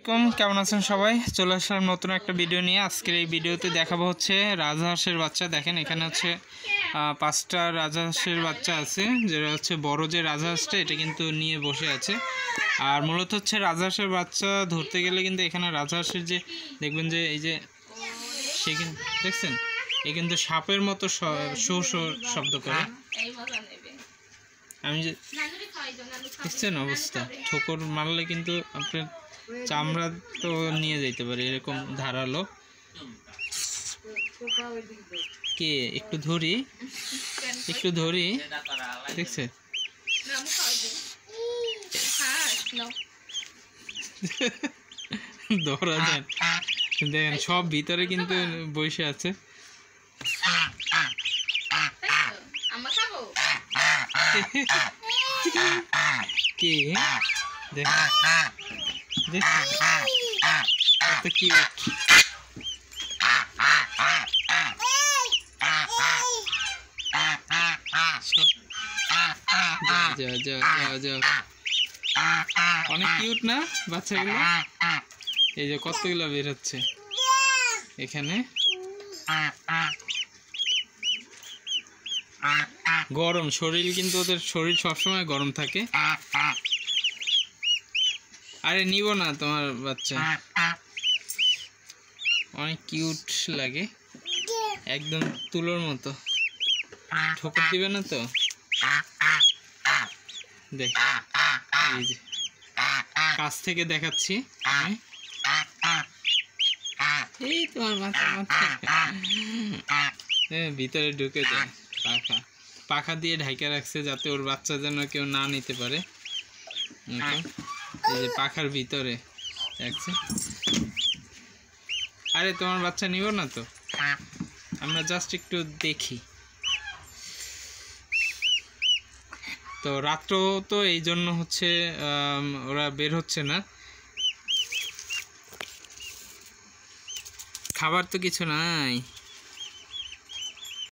কেমন আছেন সবাই? চলে আসলাম নতুন একটা ভিডিও নিয়ে। আজকের এই ভিডিওতে দেখাবো হচ্ছে রাজহাঁসের বাচ্চা। দেখেন এখানে হচ্ছে 5টা রাজহাঁসের বাচ্চা আছে, যেটা হচ্ছে বড় যে রাজহাঁসটা এটা কিন্তু নিয়ে বসে আছে। আর মূলত হচ্ছে রাজহাঁসের বাচ্চা ধরতে গেলে কিন্তু এখানে রাজহাঁসের যে দেখবেন যে এই যে সে কিন্তু দেখছেন এ কিন্তু সাপের মতো শো শো শব্দ করে। আমি যে দেখছেন অবস্থা, ঠোকর মারলে কিন্তু আপনার চামড়া তো নিয়ে যেতে পারে, এরকম ধারালো। কে একটু ধরি দেখছে ধরা যান। দেখেন সব ভিতরে কিন্তু বসে আছে। কে দেখেন কত কিউট। অনেক কিউট না বাচ্চাগুলো? এই যে কতগুলো বের হচ্ছে এখানে। গরম শরীর, কিন্তু ওদের শরীর সবসময় গরম থাকে। আরে নিব না তোমার বাচ্চা, অনেক কিউট লাগে, একদম তুলোর মতো। ঠোকর দিবে না তো? দেখ এই যে কাছ থেকে দেখাচ্ছি আমি। এই তোমার বাচ্চা ভিতরে ঢুকে যায়। পাখা দিয়ে ঢাকা রাখছে যাতে ওর বাচ্চা যেন কেউ না নিতে পারে। এই যে পাখার ভিতরে রাখছে। আরে তোমার বাচ্চা নিব না তো, আমরা জাস্ট একটু দেখি। তো রাত্র তো এই জন্য হচ্ছে ওরা বের হচ্ছে না। খাবার তো কিছু নাই।